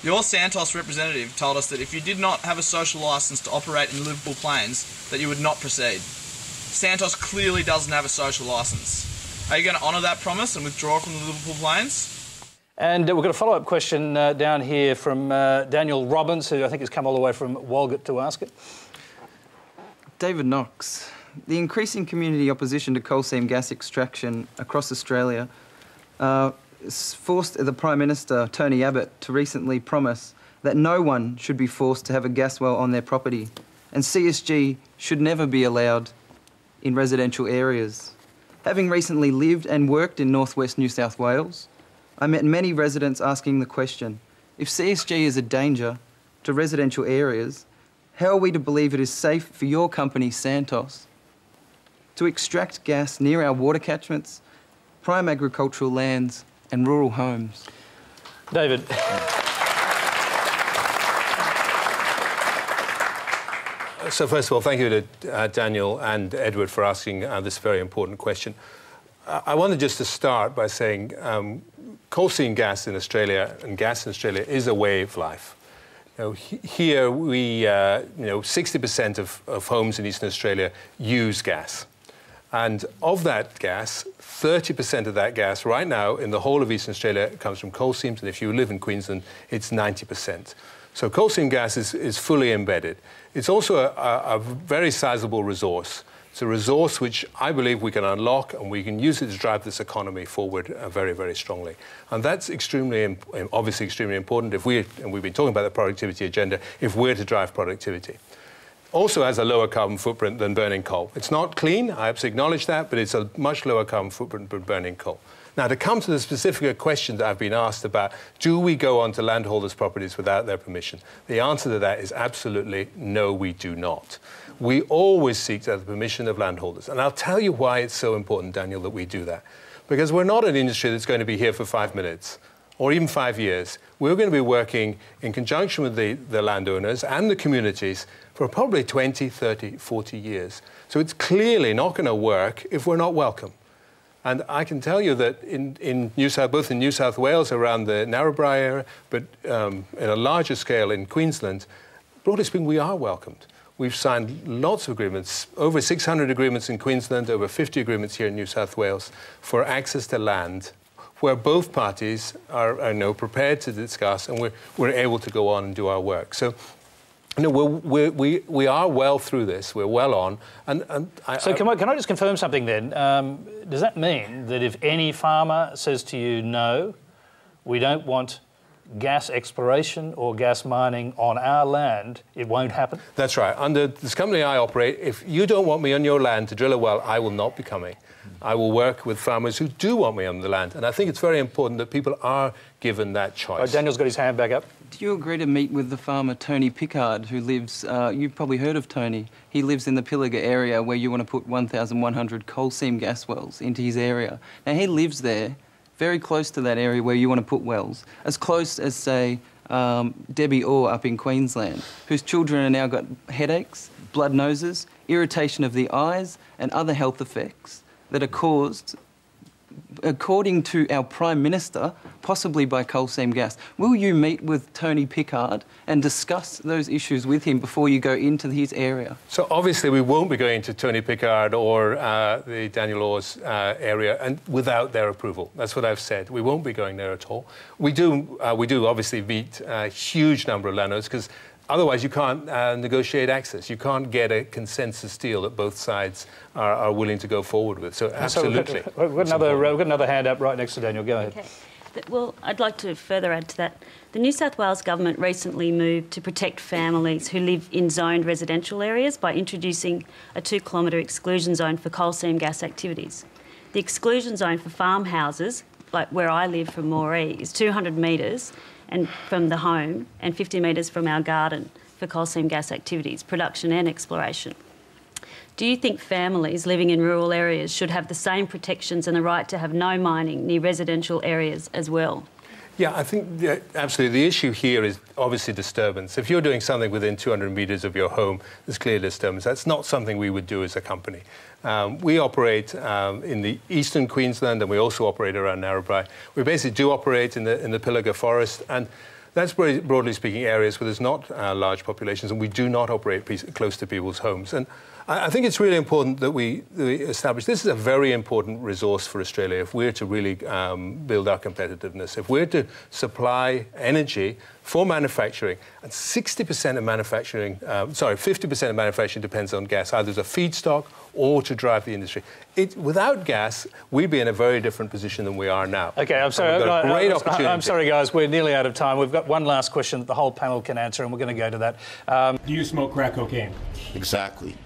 Your Santos representative told us that if you did not have a social licence to operate in Liverpool Plains, that you would not proceed. Santos clearly doesn't have a social licence. Are you going to honour that promise and withdraw from the Liverpool Plains? And we've got a follow-up question down here from Daniel Robbins, who I think has come all the way from Walgett to ask it. David Knox, the increasing community opposition to coal seam gas extraction across Australia forced the Prime Minister, Tony Abbott, to recently promise that no one should be forced to have a gas well on their property, and CSG should never be allowed in residential areas. Having recently lived and worked in northwest New South Wales, I met many residents asking the question, if CSG is a danger to residential areas, how are we to believe it is safe for your company, Santos, to extract gas near our water catchments, prime agricultural lands and rural homes? David. So first of all, thank you to Daniel and Edward for asking this very important question. I wanted just to start by saying coal seam gas in Australia and gas in Australia is a way of life. Here we, 60% of homes in Eastern Australia use gas. And of that gas, 30% of that gas right now in the whole of Eastern Australia comes from coal seams, and if you live in Queensland, it's 90%. So coal seam gas is fully embedded. It's also a very sizable resource. It's a resource which I believe we can unlock, and we can use it to drive this economy forward very, very strongly. And that's obviously extremely important and we've been talking about the productivity agenda, if we're to drive productivity. Also has a lower carbon footprint than burning coal. It's not clean, I absolutely acknowledge that, but it's a much lower carbon footprint than burning coal. Now, to come to the specific question that I've been asked about, do we go onto landholders' properties without their permission? The answer to that is absolutely no, we do not. We always seek to have the permission of landholders. And I'll tell you why it's so important, Daniel, that we do that. Because we're not an industry that's going to be here for 5 minutes or even 5 years. We're going to be working in conjunction with the landowners and the communities for probably 20, 30, 40 years. So it's clearly not going to work if we're not welcome. And I can tell you that both in New South Wales, around the Narrabri area, but in a larger scale in Queensland, broadly speaking, we are welcomed. We've signed lots of agreements, over 600 agreements in Queensland, over 50 agreements here in New South Wales for access to land, where both parties are prepared to discuss, and we're able to go on and do our work. So, we are well through this. We're well on. So can I just confirm something then? Does that mean that if any farmer says to you, no, we don't want gas exploration or gas mining on our land, it won't happen? That's right. Under this company I operate, if you don't want me on your land to drill a well, I will not be coming. I will work with farmers who do want me on the land. And I think it's very important that people are given that choice. Daniel's got his hand back up. Do you agree to meet with the farmer Tony Pickard, who lives, you've probably heard of Tony, he lives in the Pilliga area where you want to put 1,100 coal seam gas wells into his area. Now, he lives there, very close to that area where you want to put wells, as close as, say, Debbie Orr up in Queensland, whose children have now got headaches, blood noses, irritation of the eyes and other health effects that are caused, according to our Prime Minister, possibly by coal seam gas. Will you meet with Tony Pickard and discuss those issues with him before you go into his area? So obviously we won't be going to Tony Pickard or the Daniel Orr's area and without their approval. That's what I've said. We won't be going there at all. We do obviously meet a huge number of landowners because otherwise you can't negotiate access. You can't get a consensus deal that both sides are willing to go forward with. So absolutely. So we've got another hand up right next to Daniel. Go ahead. Okay. Well, I'd like to further add to that. The New South Wales government recently moved to protect families who live in zoned residential areas by introducing a 2-kilometre exclusion zone for coal seam gas activities. The exclusion zone for farmhouses, like where I live from Moree, is 200 metres and from the home and 50 metres from our garden for coal seam gas activities, production and exploration. Do you think families living in rural areas should have the same protections and the right to have no mining near residential areas as well? Yeah, I think absolutely. The issue here is obviously disturbance. If you're doing something within 200 metres of your home, there's clear disturbance. That's not something we would do as a company. We operate in the eastern Queensland and we also operate around Narrabri. We basically do operate in the Pilliga forest, and That's broadly speaking areas where there's not large populations and we do not operate close to people's homes. And I think it's really important that we establish this is a very important resource for Australia if we're to really build our competitiveness. If we're to supply energy for manufacturing, and 60% of manufacturing, 50% of manufacturing depends on gas, either as a feedstock or to drive the industry. Without gas, we'd be in a very different position than we are now. OK, I'm sorry. We've got a great opportunity. I'm sorry, guys. We're nearly out of time. We've got one last question that the whole panel can answer, and we're going to go to that. Do you smoke crack cocaine? Exactly.